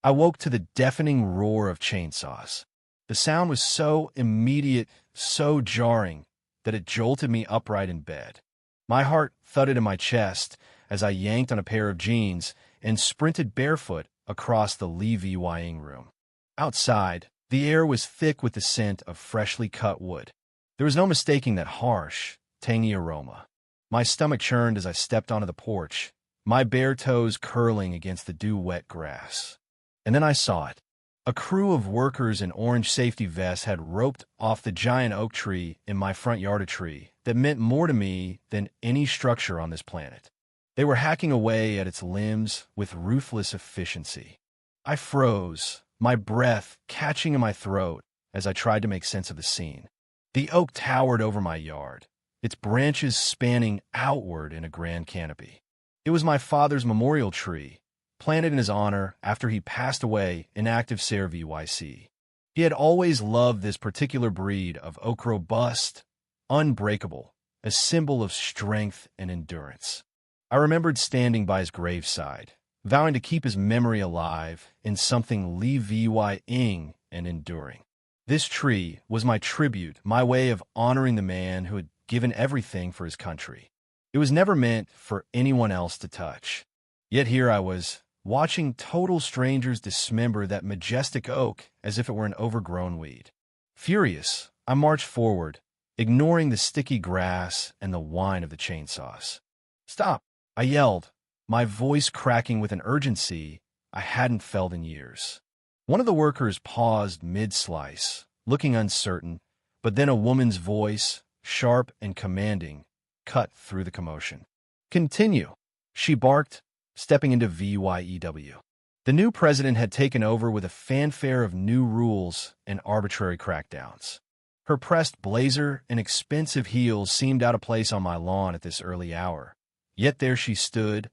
I woke to the deafening roar of chainsaws. The sound was so immediate, so jarring, that it jolted me upright in bed. My heart thudded in my chest as I yanked on a pair of jeans and sprinted barefoot across the living room. Outside, the air was thick with the scent of freshly cut wood. There was no mistaking that harsh, tangy aroma. My stomach churned as I stepped onto the porch, my bare toes curling against the dew-wet grass. And then I saw it. A crew of workers in orange safety vests had roped off the giant oak tree in my front yard, a tree that meant more to me than any structure on this planet. They were hacking away at its limbs with ruthless efficiency. I froze, my breath catching in my throat as I tried to make sense of the scene. The oak towered over my yard, its branches spanning outward in a grand canopy. It was my father's memorial tree, planted in his honor after he passed away in active service. He had always loved this particular breed of oak, robust, unbreakable, a symbol of strength and endurance. I remembered standing by his graveside, vowing to keep his memory alive in something living and enduring. This tree was my tribute, my way of honoring the man who had given everything for his country. It was never meant for anyone else to touch. Yet here I was, watching total strangers dismember that majestic oak as if it were an overgrown weed. Furious, I marched forward, ignoring the sticky grass and the whine of the chainsaws. "Stop!" I yelled, my voice cracking with an urgency I hadn't felt in years. One of the workers paused mid-slice, looking uncertain, but then a woman's voice, sharp and commanding, cut through the commotion. "Continue," she barked, stepping into VYEW. The new president had taken over with a fanfare of new rules and arbitrary crackdowns. Her pressed blazer and expensive heels seemed out of place on my lawn at this early hour. Yet there she stood,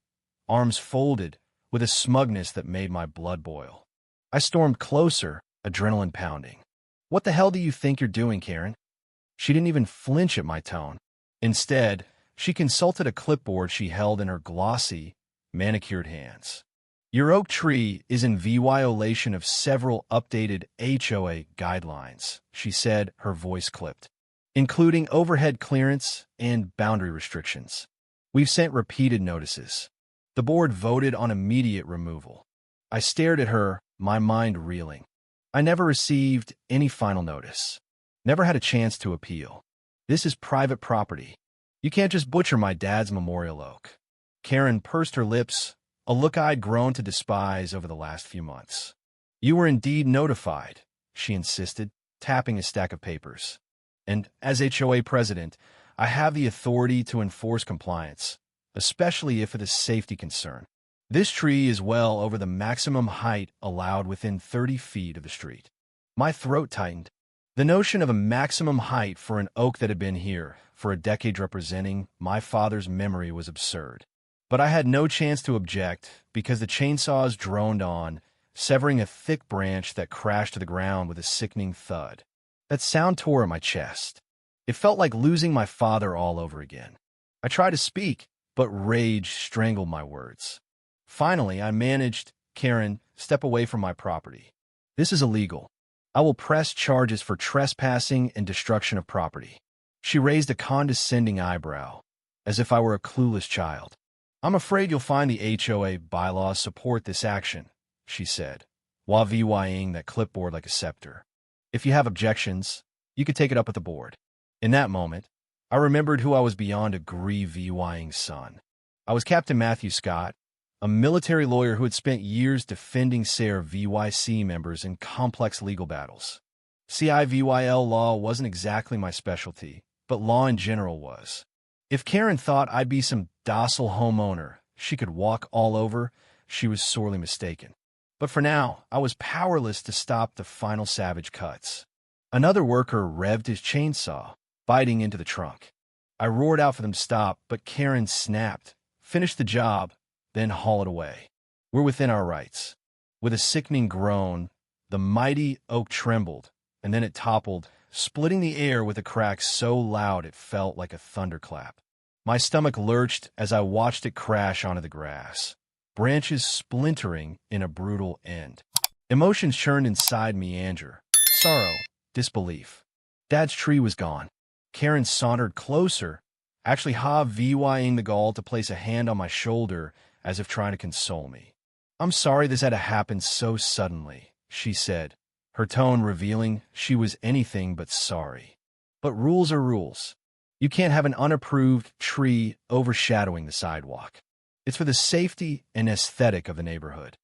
arms folded, with a smugness that made my blood boil. I stormed closer, adrenaline pounding. "What the hell do you think you're doing, Karen?" She didn't even flinch at my tone. Instead, she consulted a clipboard she held in her glossy, manicured hands. "Your oak tree is in violation of several updated HOA guidelines," she said, her voice clipped, "including overhead clearance and boundary restrictions. We've sent repeated notices." The board voted on immediate removal. I stared at her, my mind reeling. I never received any final notice. Never had a chance to appeal. This is private property. You can't just butcher my dad's memorial oak. Karen pursed her lips, a look I'd grown to despise over the last few months. "You were indeed notified," she insisted, tapping a stack of papers. "And as HOA president, I have the authority to enforce compliance, especially if it is a safety concern. This tree is well over the maximum height allowed within 30 feet of the street." My throat tightened. The notion of a maximum height for an oak that had been here for a decade representing my father's memory was absurd. But I had no chance to object because the chainsaws droned on, severing a thick branch that crashed to the ground with a sickening thud. That sound tore at my chest. It felt like losing my father all over again. I tried to speak, but rage strangled my words. Finally, I managed, "Karen, step away from my property. This is illegal. I will press charges for trespassing and destruction of property." She raised a condescending eyebrow, as if I were a clueless child. "I'm afraid you'll find the HOA bylaws support this action," she said, while VYing that clipboard like a scepter. "If you have objections, you could take it up with the board." In that moment, I remembered who I was beyond a VYing son. I was Captain Matthew Scott, a military lawyer who had spent years defending SARE VYC members in complex legal battles. CIVYL law wasn't exactly my specialty, but law in general was. If Karen thought I'd be some docile homeowner she could walk all over, she was sorely mistaken. But for now, I was powerless to stop the final savage cuts. Another worker revved his chainsaw, biting into the trunk. I roared out for them to stop, but Karen snapped, "Finish the job, then haul it away. We're within our rights." With a sickening groan, the mighty oak trembled, and then it toppled, splitting the air with a crack so loud it felt like a thunderclap. My stomach lurched as I watched it crash onto the grass, branches splintering in a brutal end. Emotions churned inside me: anger, sorrow, disbelief. Dad's tree was gone. Karen sauntered closer, actually vying the gall to place a hand on my shoulder as if trying to console me. "I'm sorry this had to happen so suddenly," she said, her tone revealing she was anything but sorry. "But rules are rules. You can't have an unapproved tree overshadowing the sidewalk. It's for the safety and aesthetic of the neighborhood."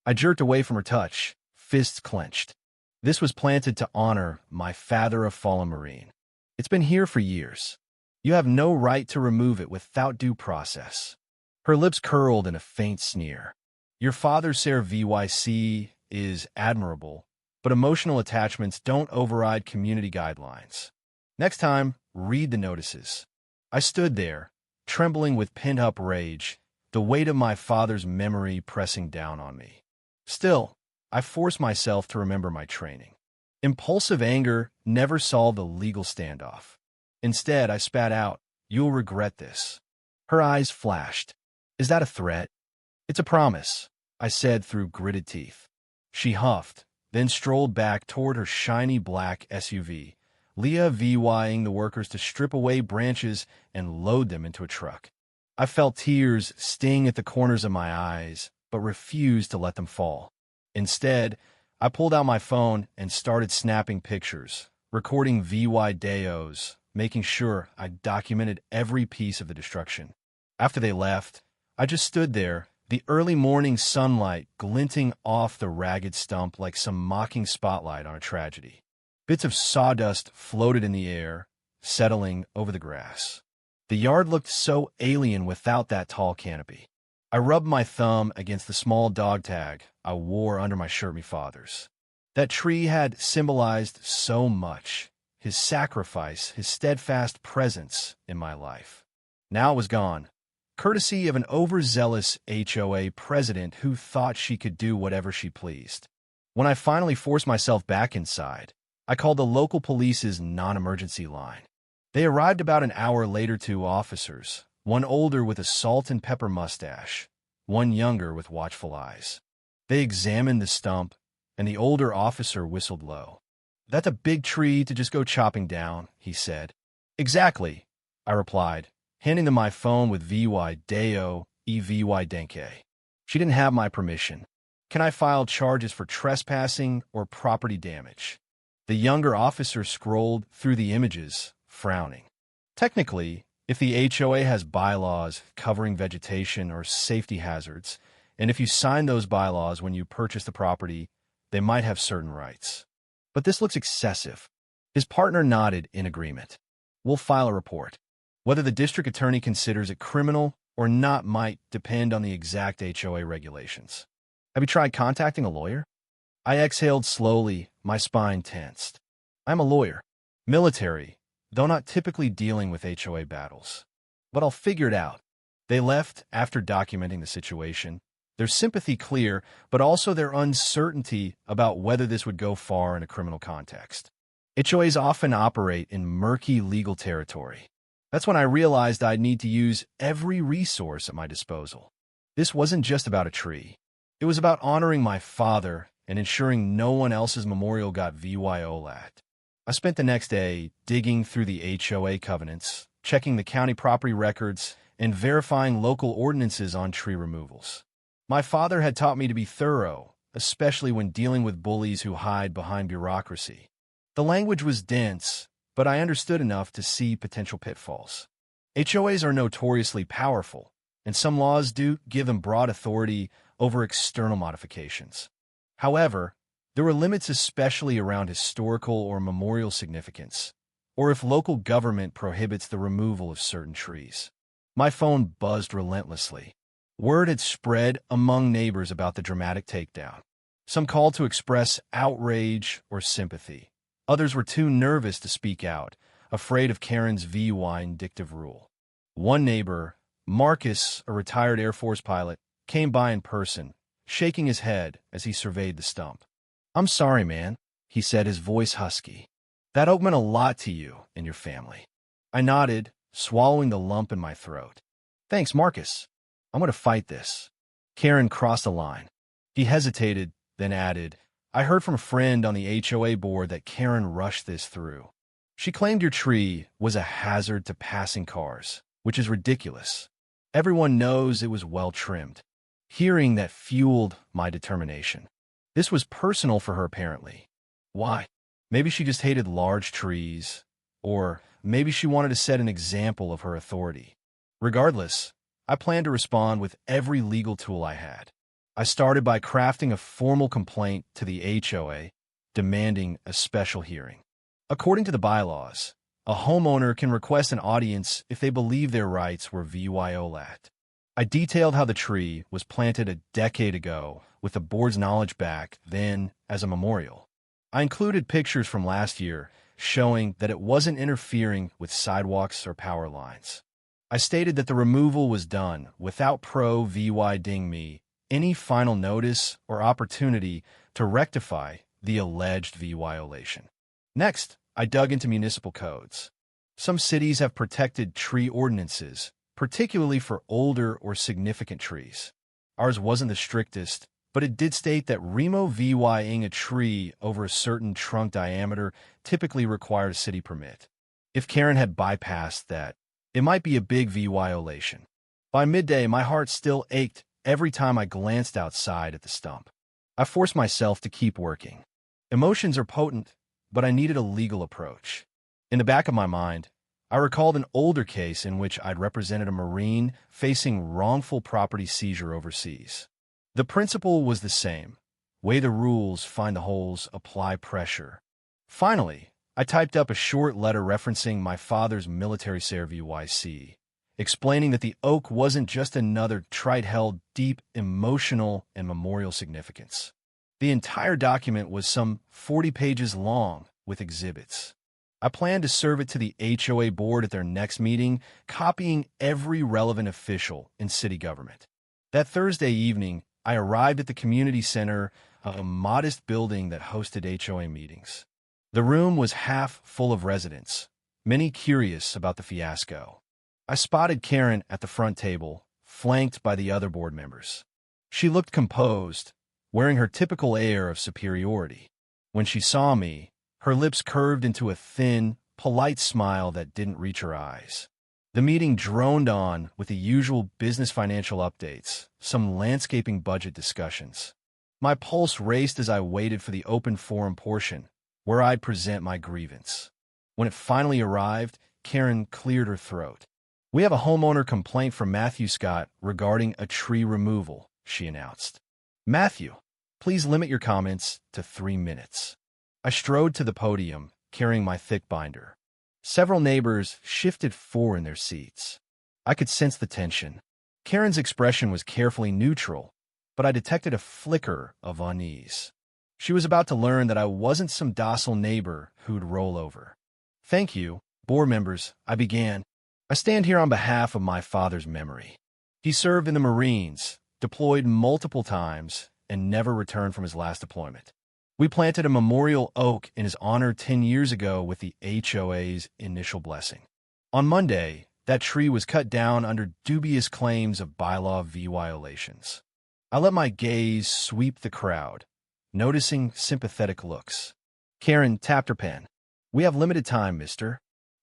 I jerked away from her touch, fists clenched. This was planted to honor my father, a fallen Marine. It's been here for years. You have no right to remove it without due process. Her lips curled in a faint sneer. "Your father's VYC is admirable, but emotional attachments don't override community guidelines. Next time, read the notices." I stood there, trembling with pent-up rage, the weight of my father's memory pressing down on me. Still, I forced myself to remember my training. Impulsive anger never solved a legal standoff. Instead, I spat out, "You'll regret this." Her eyes flashed. "Is that a threat?" "It's a promise," I said through gritted teeth. She huffed, then strolled back toward her shiny black SUV, vying the workers to strip away branches and load them into a truck. I felt tears sting at the corners of my eyes, but refused to let them fall. Instead, I pulled out my phone and started snapping pictures, recording videos, making sure I documented every piece of the destruction. After they left, I just stood there, the early morning sunlight glinting off the ragged stump like some mocking spotlight on a tragedy. Bits of sawdust floated in the air, settling over the grass. The yard looked so alien without that tall canopy. I rubbed my thumb against the small dog tag I wore under my shirt, me father's. That tree had symbolized so much, his sacrifice, his steadfast presence in my life. Now it was gone, courtesy of an overzealous HOA president who thought she could do whatever she pleased. When I finally forced myself back inside, I called the local police's non-emergency line. They arrived about an hour later, 2 officers, one older with a salt and pepper mustache, one younger with watchful eyes. They examined the stump, and the older officer whistled low. "That's a big tree to just go chopping down," he said. "Exactly," I replied, handing them my phone with video denke. She didn't have my permission. "Can I file charges for trespassing or property damage?" The younger officer scrolled through the images, frowning. "Technically, if the HOA has bylaws covering vegetation or safety hazards, and if you sign those bylaws when you purchase the property, they might have certain rights. But this looks excessive." His partner nodded in agreement. "We'll file a report. Whether the district attorney considers it criminal or not might depend on the exact HOA regulations. Have you tried contacting a lawyer?" I exhaled slowly, my spine tensed. "I'm a lawyer. Military, though not typically dealing with HOA battles. But I'll figure it out." They left after documenting the situation, their sympathy clear, but also their uncertainty about whether this would go far in a criminal context. HOAs often operate in murky legal territory. That's when I realized I'd need to use every resource at my disposal. This wasn't just about a tree. It was about honoring my father and ensuring no one else's memorial got VYOLAT. I spent the next day digging through the HOA covenants, checking the county property records, and verifying local ordinances on tree removals. My father had taught me to be thorough, especially when dealing with bullies who hide behind bureaucracy. The language was dense, but I understood enough to see potential pitfalls. HOAs are notoriously powerful, and some laws do give them broad authority over external modifications. However, there were limits, especially around historical or memorial significance, or if local government prohibits the removal of certain trees. My phone buzzed relentlessly. Word had spread among neighbors about the dramatic takedown. Some called to express outrage or sympathy. Others were too nervous to speak out, afraid of Karen's vindictive rule. One neighbor, Marcus, a retired Air Force pilot, came by in person, shaking his head as he surveyed the stump. "I'm sorry, man," he said, his voice husky. "That oak meant a lot to you and your family." I nodded, swallowing the lump in my throat. "Thanks, Marcus. I'm going to fight this." Karen crossed a line. He hesitated, then added, I heard from a friend on the HOA board that Karen rushed this through. She claimed your tree was a hazard to passing cars, which is ridiculous. Everyone knows it was well trimmed. Hearing that fueled my determination. This was personal for her, apparently. Why? Maybe she just hated large trees, or maybe she wanted to set an example of her authority. Regardless, I planned to respond with every legal tool I had. I started by crafting a formal complaint to the HOA, demanding a special hearing. According to the bylaws, a homeowner can request an audience if they believe their rights were violated. I detailed how the tree was planted a decade ago with the board's knowledge back then as a memorial. I included pictures from last year showing that it wasn't interfering with sidewalks or power lines. I stated that the removal was done without providing me any final notice or opportunity to rectify the alleged violation. Next, I dug into municipal codes. Some cities have protected tree ordinances, particularly for older or significant trees. Ours wasn't the strictest, but it did state that removing a tree over a certain trunk diameter typically required a city permit. If Karen had bypassed that, it might be a big violation. By midday, my heart still ached every time I glanced outside at the stump. I forced myself to keep working. Emotions are potent, but I needed a legal approach. In the back of my mind, I recalled an older case in which I'd represented a Marine facing wrongful property seizure overseas. The principle was the same. Weigh the rules, find the holes, apply pressure. Finally, I typed up a short letter referencing my father's military service, explaining that the oak wasn't just another tree held deep emotional and memorial significance. The entire document was some 40 pages long with exhibits. I planned to serve it to the HOA board at their next meeting, copying every relevant official in city government. That Thursday evening, I arrived at the community center, a modest building that hosted HOA meetings. The room was half full of residents, many curious about the fiasco. I spotted Karen at the front table, flanked by the other board members. She looked composed, wearing her typical air of superiority. When she saw me, her lips curved into a thin, polite smile that didn't reach her eyes. The meeting droned on with the usual business financial updates, some landscaping budget discussions. My pulse raced as I waited for the open forum portion, where I'd present my grievance. When it finally arrived, Karen cleared her throat. We have a homeowner complaint from Matthew Scott regarding a tree removal, she announced. Matthew, please limit your comments to 3 minutes. I strode to the podium, carrying my thick binder. Several neighbors shifted forward in their seats. I could sense the tension. Karen's expression was carefully neutral, but I detected a flicker of unease. She was about to learn that I wasn't some docile neighbor who'd roll over. Thank you, board members, I began. I stand here on behalf of my father's memory. He served in the Marines, deployed multiple times, and never returned from his last deployment. We planted a memorial oak in his honor 10 years ago with the HOA's initial blessing. On Monday, that tree was cut down under dubious claims of bylaw violations. I let my gaze sweep the crowd, noticing sympathetic looks. Karen tapped her pen. We have limited time, Mr.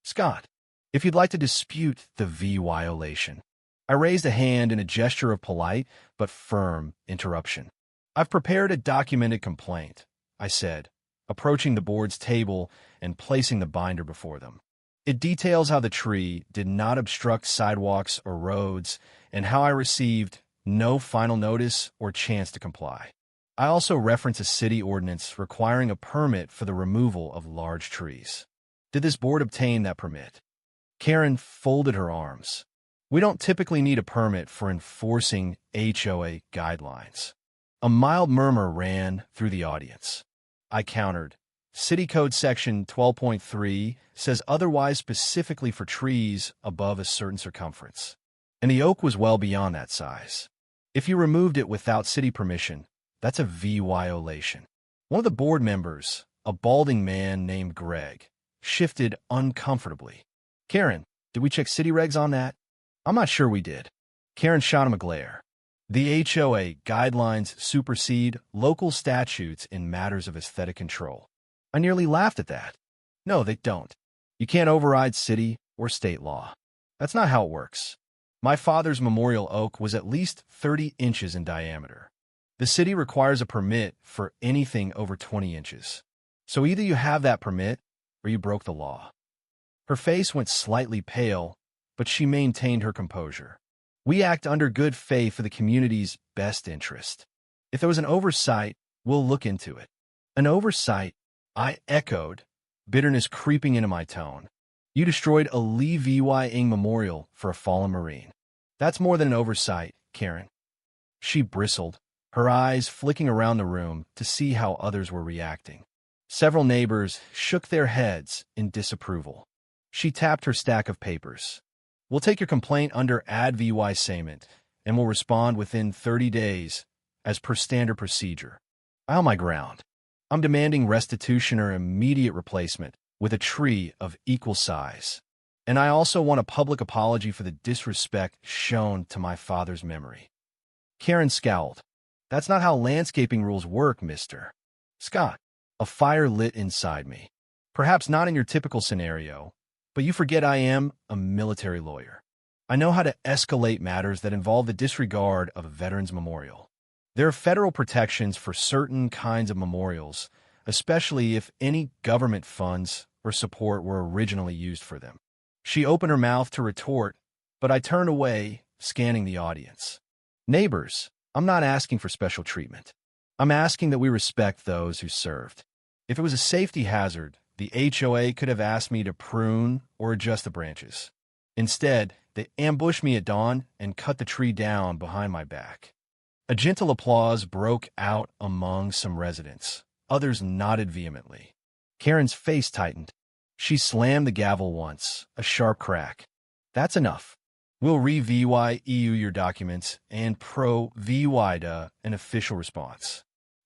Scott. If you'd like to dispute the violation. I raised a hand in a gesture of polite but firm interruption. I've prepared a documented complaint, I said, approaching the board's table and placing the binder before them. It details how the tree did not obstruct sidewalks or roads and how I received no final notice or chance to comply. I also reference a city ordinance requiring a permit for the removal of large trees. Did this board obtain that permit? Karen folded her arms. We don't typically need a permit for enforcing HOA guidelines. A mild murmur ran through the audience. I countered. City Code Section 12.3 says otherwise specifically for trees above a certain circumference. And the oak was well beyond that size. If you removed it without city permission, that's a violation. One of the board members, a balding man named Greg, shifted uncomfortably. Karen, did we check city regs on that? I'm not sure we did. Karen shot him a glare. The HOA guidelines supersede local statutes in matters of aesthetic control. I nearly laughed at that. No, they don't. You can't override city or state law. That's not how it works. My father's memorial oak was at least 30 inches in diameter. The city requires a permit for anything over 20 inches. So either you have that permit or you broke the law. Her face went slightly pale, but she maintained her composure. We act under good faith for the community's best interest. If there was an oversight, we'll look into it. An oversight? I echoed, bitterness creeping into my tone. You destroyed a Lee V.Y. Ing memorial for a fallen Marine. That's more than an oversight, Karen. She bristled, her eyes flicking around the room to see how others were reacting. Several neighbors shook their heads in disapproval. She tapped her stack of papers. We'll take your complaint under ad VY Sayment, and we'll respond within 30 days, as per standard procedure. I held my ground. I'm demanding restitution or immediate replacement with a tree of equal size. And I also want a public apology for the disrespect shown to my father's memory. Karen scowled. That's not how landscaping rules work, Mr. Scott. A fire lit inside me. Perhaps not in your typical scenario, but you forget I am a military lawyer. I know how to escalate matters that involve the disregard of a veteran's memorial. There are federal protections for certain kinds of memorials, especially if any government funds or support were originally used for them. She opened her mouth to retort, but I turned away, scanning the audience. Neighbors, I'm not asking for special treatment. I'm asking that we respect those who served. If it was a safety hazard, the HOA could have asked me to prune or adjust the branches. Instead, they ambushed me at dawn and cut the tree down behind my back. A gentle applause broke out among some residents. Others nodded vehemently. Karen's face tightened. She slammed the gavel once, a sharp crack. That's enough. We'll re-VY EU your documents and pro-VY an official response.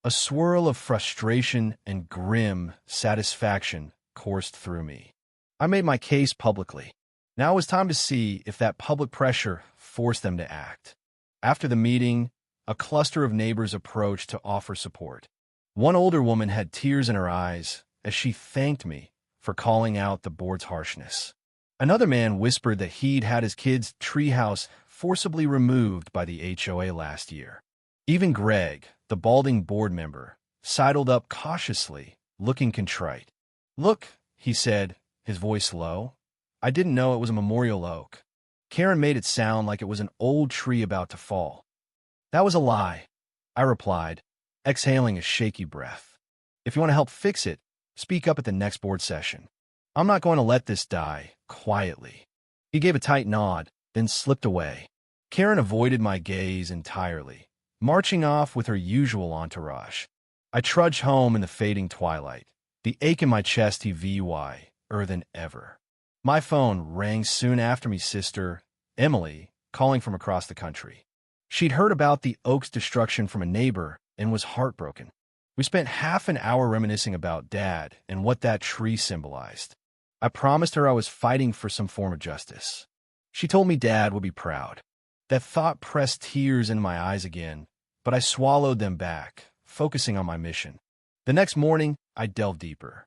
A swirl of frustration and grim satisfaction coursed through me. I made my case publicly. Now it was time to see if that public pressure forced them to act. After the meeting, a cluster of neighbors approached to offer support. One older woman had tears in her eyes as she thanked me for calling out the board's harshness. Another man whispered that he'd had his kid's treehouse forcibly removed by the HOA last year. Even Greg, the balding board member, sidled up cautiously, looking contrite. Look, he said, his voice low. I didn't know it was a memorial oak. Karen made it sound like it was an old tree about to fall. That was a lie, I replied, exhaling a shaky breath. If you want to help fix it, speak up at the next board session. I'm not going to let this die quietly. He gave a tight nod, then slipped away. Karen avoided my gaze entirely, marching off with her usual entourage. I trudged home in the fading twilight, the ache in my chest VY-er than ever. My phone rang soon after me sister, Emily, calling from across the country. She'd heard about the oak's destruction from a neighbor and was heartbroken. We spent half an hour reminiscing about Dad and what that tree symbolized. I promised her I was fighting for some form of justice. She told me Dad would be proud. That thought pressed tears in my eyes again, but I swallowed them back, focusing on my mission. The next morning, I delved deeper.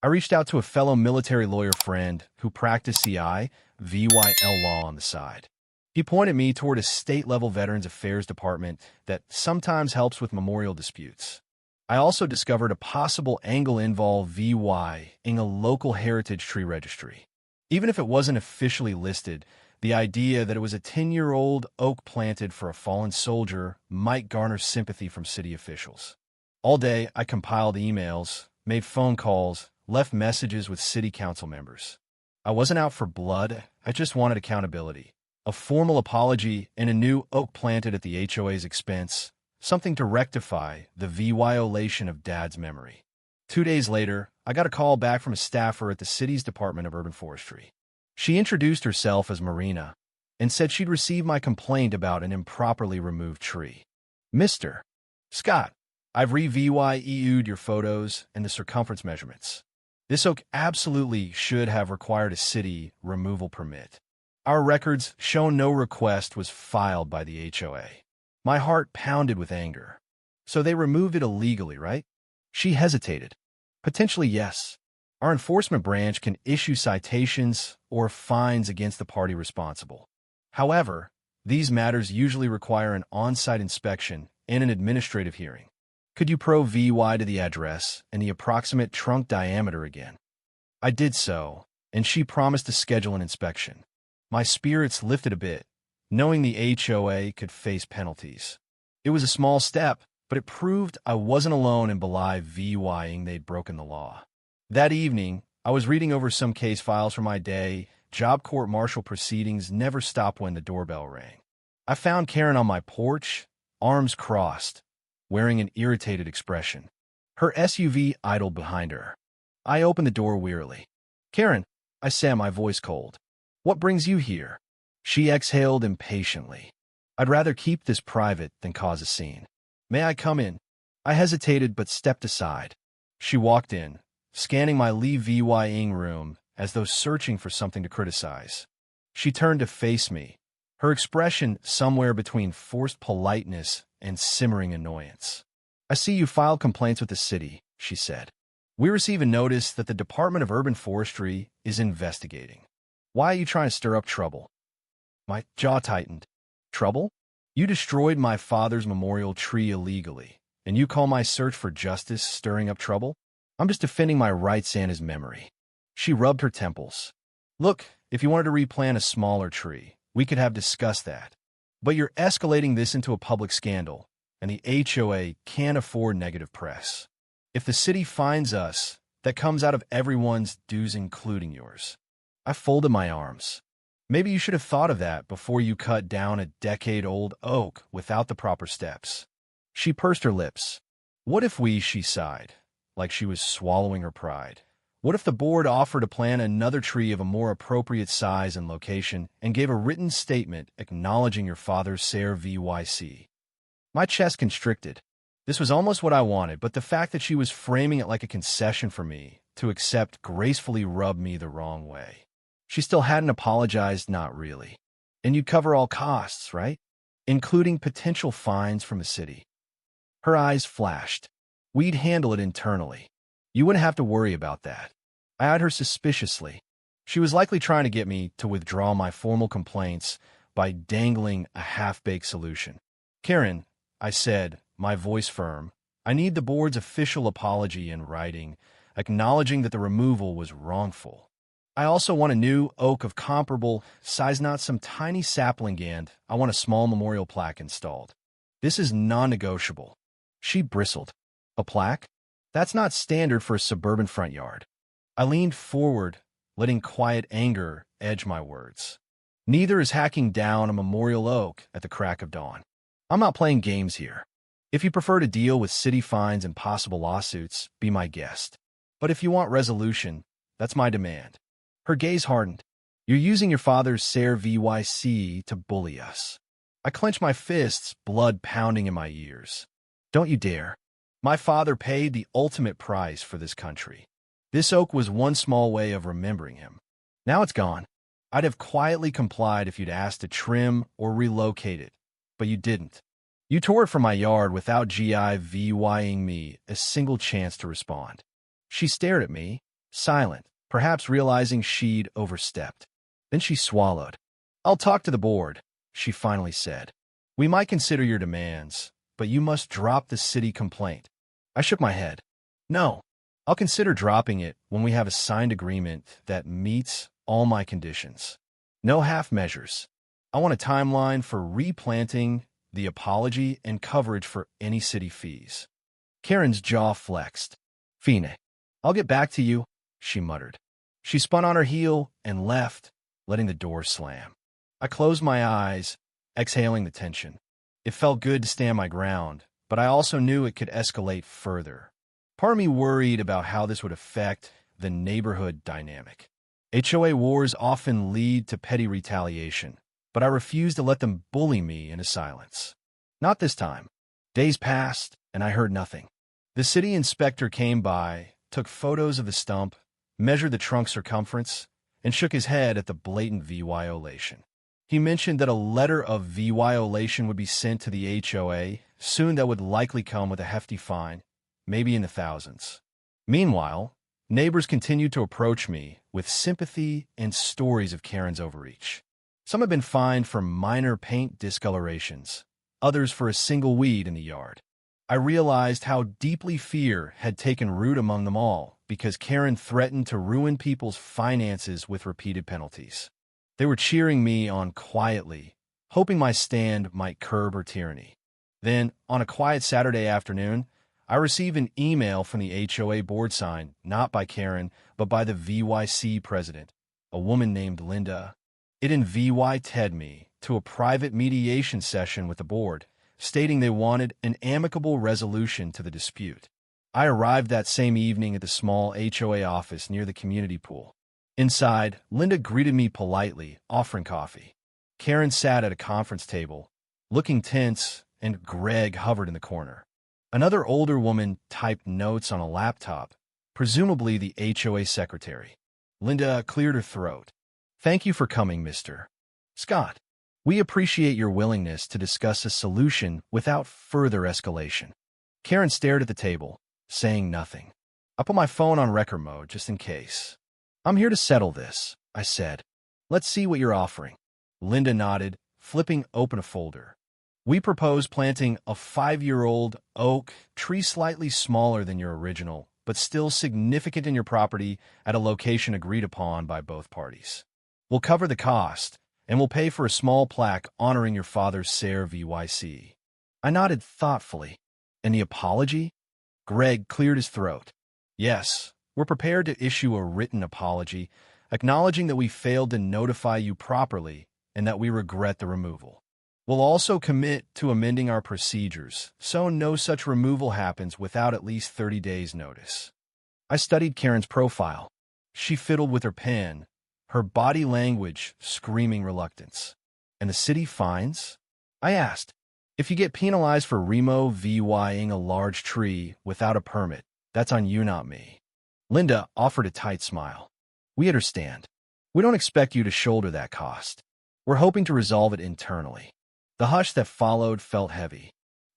I reached out to a fellow military lawyer friend who practiced CI/VYL law on the side. He pointed me toward a state-level Veterans Affairs department that sometimes helps with memorial disputes. I also discovered a possible angle involved VY in a local heritage tree registry. Even if it wasn't officially listed, the idea that it was a 10-year-old oak planted for a fallen soldier might garner sympathy from city officials. All day, I compiled emails, made phone calls, left messages with city council members. I wasn't out for blood, I just wanted accountability. A formal apology and a new oak planted at the HOA's expense, something to rectify the violation of Dad's memory. 2 days later, I got a call back from a staffer at the city's Department of Urban Forestry. She introduced herself as Marina and said she'd received my complaint about an improperly removed tree. Mr. Scott, I've re-VYEU'd your photos and the circumference measurements. This oak absolutely should have required a city removal permit. Our records show no request was filed by the HOA. My heart pounded with anger. So they removed it illegally, right? She hesitated. Potentially, yes. Our enforcement branch can issue citations or fines against the party responsible. However, these matters usually require an on-site inspection and an administrative hearing. Could you prove VY to the address and the approximate trunk diameter again? I did so, and she promised to schedule an inspection. My spirits lifted a bit, knowing the HOA could face penalties. It was a small step, but it proved I wasn't alone in VYing they'd broken the law. That evening, I was reading over some case files from my day. Job court martial proceedings never stopped when the doorbell rang. I found Karen on my porch, arms crossed, wearing an irritated expression. Her SUV idled behind her. I opened the door wearily. "Karen," I said, my voice cold. "What brings you here?" She exhaled impatiently. "I'd rather keep this private than cause a scene." "May I come in?" I hesitated but stepped aside. She walked in, scanning my VYing room as though searching for something to criticize. She turned to face me, her expression somewhere between forced politeness and simmering annoyance. "I see you filed complaints with the city," she said. "We receive a notice that the Department of Urban Forestry is investigating. Why are you trying to stir up trouble?" My jaw tightened. "Trouble? You destroyed my father's memorial tree illegally, and you call my search for justice stirring up trouble? I'm just defending my rights and his memory." She rubbed her temples. "Look, if you wanted to replant a smaller tree, we could have discussed that. But you're escalating this into a public scandal, and the HOA can't afford negative press. If the city finds us, that comes out of everyone's dues, including yours." I folded my arms. "Maybe you should have thought of that before you cut down a decade-old oak without the proper steps." She pursed her lips. She sighed, like she was swallowing her pride. "What if the board offered to plant another tree of a more appropriate size and location and gave a written statement acknowledging your father's VYC? My chest constricted. This was almost what I wanted, but the fact that she was framing it like a concession for me to accept gracefully rubbed me the wrong way. She still hadn't apologized, not really. "And you'd cover all costs, right? Including potential fines from the city." Her eyes flashed. "We'd handle it internally. You wouldn't have to worry about that." I eyed her suspiciously. She was likely trying to get me to withdraw my formal complaints by dangling a half-baked solution. "Karen," I said, my voice firm, "I need the board's official apology in writing, acknowledging that the removal was wrongful. I also want a new oak of comparable size, not some tiny sapling, and I want a small memorial plaque installed. This is non-negotiable." She bristled. "A plaque? That's not standard for a suburban front yard." I leaned forward, letting quiet anger edge my words. "Neither is hacking down a memorial oak at the crack of dawn. I'm not playing games here. If you prefer to deal with city fines and possible lawsuits, be my guest. But if you want resolution, that's my demand." Her gaze hardened. "You're using your father's VYC to bully us." I clenched my fists, blood pounding in my ears. "Don't you dare. My father paid the ultimate price for this country. This oak was one small way of remembering him. Now it's gone. I'd have quietly complied if you'd asked to trim or relocate it, but you didn't. You tore it from my yard without VYing me a single chance to respond." She stared at me, silent, perhaps realizing she'd overstepped. Then she swallowed. "I'll talk to the board," she finally said. "We might consider your demands, but you must drop the city complaint." I shook my head. "No, I'll consider dropping it when we have a signed agreement that meets all my conditions. No half measures. I want a timeline for replanting, the apology, and coverage for any city fees." Karen's jaw flexed. "Fine. I'll get back to you," she muttered. She spun on her heel and left, letting the door slam. I closed my eyes, exhaling the tension. It felt good to stand my ground, but I also knew it could escalate further. Part of me worried about how this would affect the neighborhood dynamic. HOA wars often lead to petty retaliation, but I refused to let them bully me into silence. Not this time. Days passed, and I heard nothing. The city inspector came by, took photos of the stump, measured the trunk circumference, and shook his head at the blatant violation. He mentioned that a letter of violation would be sent to the HOA soon that would likely come with a hefty fine, maybe in the thousands. Meanwhile, neighbors continued to approach me with sympathy and stories of Karen's overreach. Some had been fined for minor paint discolorations, others for a single weed in the yard. I realized how deeply fear had taken root among them all because Karen threatened to ruin people's finances with repeated penalties. They were cheering me on quietly, hoping my stand might curb her tyranny. Then, on a quiet Saturday afternoon, I received an email from the HOA board signed not by Karen, but by the VYC president, a woman named Linda. It invited me to a private mediation session with the board, stating they wanted an amicable resolution to the dispute. I arrived that same evening at the small HOA office near the community pool. Inside, Linda greeted me politely, offering coffee. Karen sat at a conference table, looking tense, and Greg hovered in the corner. Another older woman typed notes on a laptop, presumably the HOA secretary. Linda cleared her throat. "Thank you for coming, Mr. Scott. We appreciate your willingness to discuss a solution without further escalation." Karen stared at the table, saying nothing. I put my phone on record mode just in case. "I'm here to settle this," I said. "Let's see what you're offering." Linda nodded, flipping open a folder. "We propose planting a 5-year-old oak tree slightly smaller than your original, but still significant in your property at a location agreed upon by both parties. We'll cover the cost, and we'll pay for a small plaque honoring your father's Ser VYC. I nodded thoughtfully. "And the apology?" Greg cleared his throat. "Yes, we're prepared to issue a written apology, acknowledging that we failed to notify you properly and that we regret the removal. We'll also commit to amending our procedures, so no such removal happens without at least 30 days' notice." I studied Karen's profile. She fiddled with her pen, her body language screaming reluctance. "And the city fines?" I asked. "If you get penalized for removing a large tree without a permit, that's on you, not me." Linda offered a tight smile. "We understand. We don't expect you to shoulder that cost. We're hoping to resolve it internally." The hush that followed felt heavy.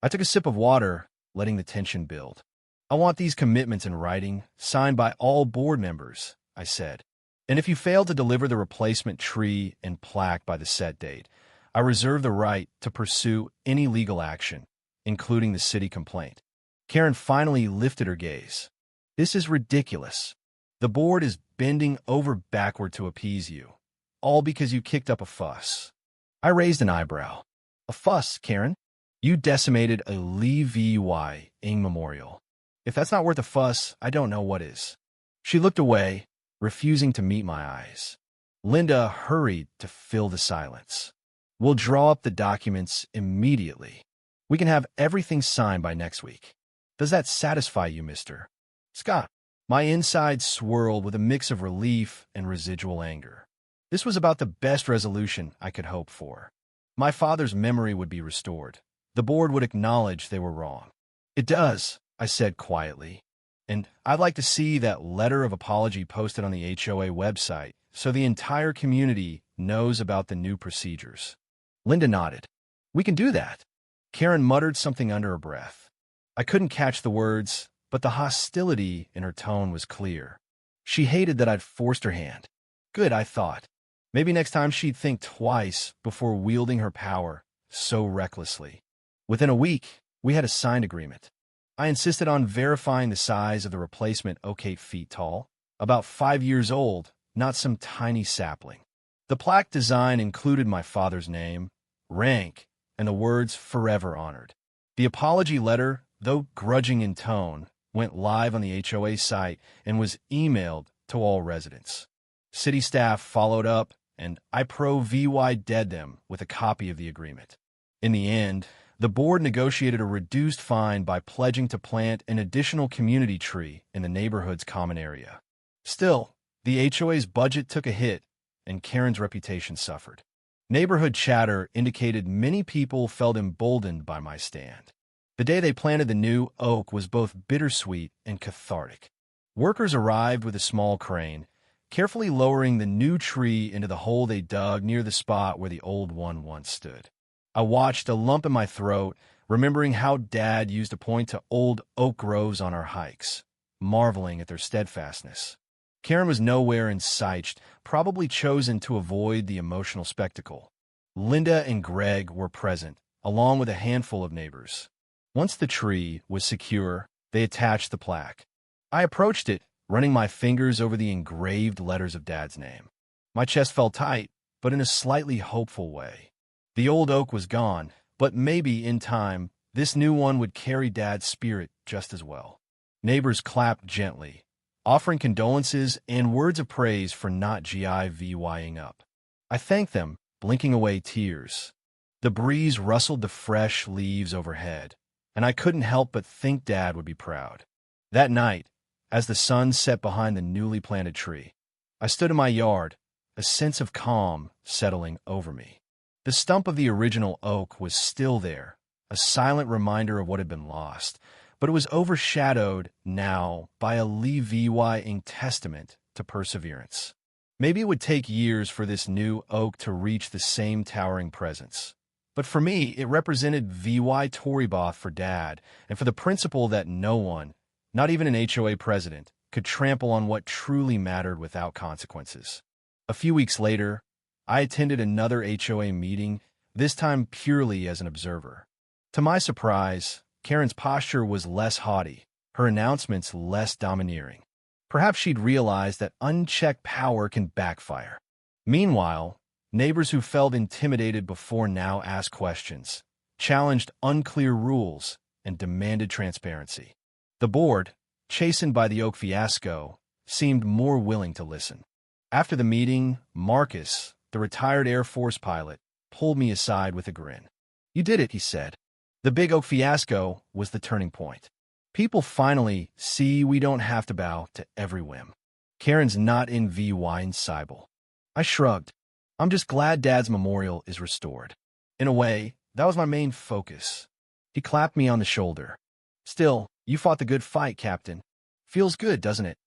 I took a sip of water, letting the tension build. "I want these commitments in writing, signed by all board members," I said. "And if you fail to deliver the replacement tree and plaque by the set date, I reserve the right to pursue any legal action, including the city complaint." Karen finally lifted her gaze. "This is ridiculous. The board is bending over backward to appease you, all because you kicked up a fuss." I raised an eyebrow. "A fuss, Karen? You decimated a Levi-ing memorial. If that's not worth a fuss, I don't know what is." She looked away, refusing to meet my eyes. Linda hurried to fill the silence. "We'll draw up the documents immediately. We can have everything signed by next week. Does that satisfy you, Mr. Scott?" My insides swirled with a mix of relief and residual anger. This was about the best resolution I could hope for. My father's memory would be restored. The board would acknowledge they were wrong. "It does," I said quietly. "And I'd like to see that letter of apology posted on the HOA website so the entire community knows about the new procedures." Linda nodded. "We can do that." Karen muttered something under her breath. I couldn't catch the words, but the hostility in her tone was clear. She hated that I'd forced her hand. Good, I thought. Maybe next time she'd think twice before wielding her power so recklessly. Within a week, we had a signed agreement. I insisted on verifying the size of the replacement oak 8 feet tall, about 5 years old, not some tiny sapling. The plaque design included my father's name, rank, and the words "forever honored." The apology letter, though grudging in tone, went live on the HOA site and was emailed to all residents. City staff followed up, and I provided them with a copy of the agreement. In the end, the board negotiated a reduced fine by pledging to plant an additional community tree in the neighborhood's common area. Still, the HOA's budget took a hit, and Karen's reputation suffered. Neighborhood chatter indicated many people felt emboldened by my stand. The day they planted the new oak was both bittersweet and cathartic. Workers arrived with a small crane, carefully lowering the new tree into the hole they dug near the spot where the old one once stood. I watched, a lump in my throat, remembering how Dad used to point to old oak groves on our hikes, marveling at their steadfastness. Karen was nowhere in sight, probably chosen to avoid the emotional spectacle. Linda and Greg were present, along with a handful of neighbors. Once the tree was secure, they attached the plaque. I approached it, running my fingers over the engraved letters of Dad's name. My chest felt tight, but in a slightly hopeful way. The old oak was gone, but maybe in time, this new one would carry Dad's spirit just as well. Neighbors clapped gently, offering condolences and words of praise for not giving up. I thanked them, blinking away tears. The breeze rustled the fresh leaves overhead, and I couldn't help but think Dad would be proud. That night, as the sun set behind the newly planted tree, I stood in my yard, a sense of calm settling over me. The stump of the original oak was still there, a silent reminder of what had been lost, but it was overshadowed now by a living testament to perseverance. Maybe it would take years for this new oak to reach the same towering presence. But for me, it represented VY Toriboth for Dad, and for the principle that no one, not even an HOA president, could trample on what truly mattered without consequences. A few weeks later, I attended another HOA meeting, this time purely as an observer. To my surprise, Karen's posture was less haughty, her announcements less domineering. Perhaps she'd realized that unchecked power can backfire. Meanwhile, neighbors who felt intimidated before now asked questions, challenged unclear rules, and demanded transparency. The board, chastened by the oak fiasco, seemed more willing to listen. After the meeting, Marcus, the retired Air Force pilot, pulled me aside with a grin. "You did it," he said. "The big oak fiasco was the turning point. People finally see we don't have to bow to every whim. Karen's not in VY Cybele." I shrugged. I'm just glad Dad's memorial is restored. In a way, that was my main focus. He clapped me on the shoulder. "Still, you fought the good fight, Captain. Feels good, doesn't it?"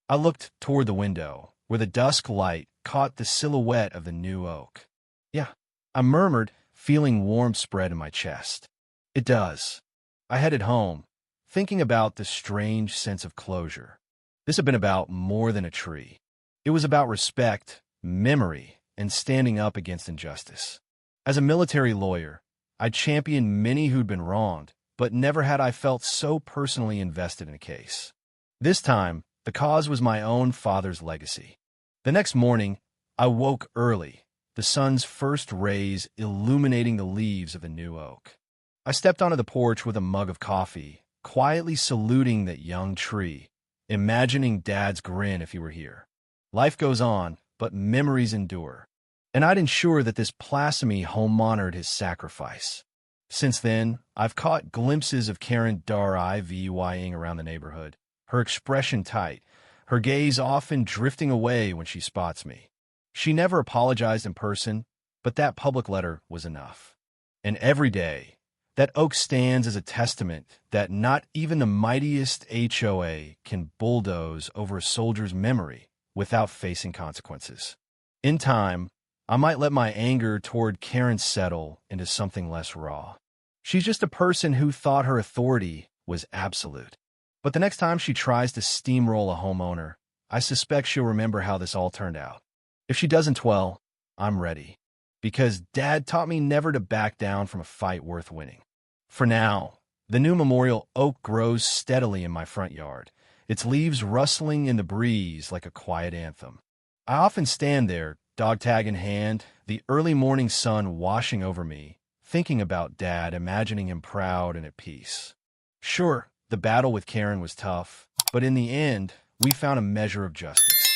I looked toward the window, where the dusk light caught the silhouette of the new oak. "Yeah," I murmured, feeling warmth spread in my chest. "It does." I headed home, thinking about the strange sense of closure. This had been about more than a tree. It was about respect, memory, and standing up against injustice. As a military lawyer, I championed many who'd been wronged, but never had I felt so personally invested in a case. This time, the cause was my own father's legacy. The next morning, I woke early, the sun's first rays illuminating the leaves of the new oak. I stepped onto the porch with a mug of coffee, quietly saluting that young tree, imagining Dad's grin if he were here. Life goes on, but memories endure. And I'd ensure that this blasphemy home honored his sacrifice. Since then, I've caught glimpses of Karen VYing around the neighborhood, her expression tight, her gaze often drifting away when she spots me. She never apologized in person, but that public letter was enough. And every day, that oak stands as a testament that not even the mightiest HOA can bulldoze over a soldier's memory without facing consequences. In time, I might let my anger toward Karen settle into something less raw. She's just a person who thought her authority was absolute. But the next time she tries to steamroll a homeowner, I suspect she'll remember how this all turned out. If she doesn't, well, I'm ready. Because Dad taught me never to back down from a fight worth winning. For now, the new memorial oak grows steadily in my front yard, its leaves rustling in the breeze like a quiet anthem. I often stand there, dog tag in hand, the early morning sun washing over me, thinking about Dad, imagining him proud and at peace. Sure, the battle with Karen was tough, but in the end, we found a measure of justice.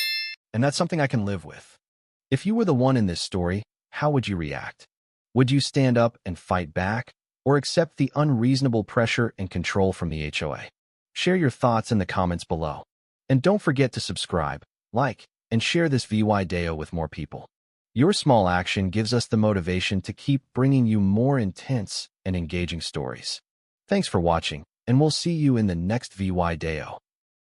And that's something I can live with. If you were the one in this story, how would you react? Would you stand up and fight back, or accept the unreasonable pressure and control from the HOA? Share your thoughts in the comments below. And don't forget to subscribe, like, and share this VY Deo with more people. Your small action gives us the motivation to keep bringing you more intense and engaging stories. Thanks for watching, and we'll see you in the next VY Deo.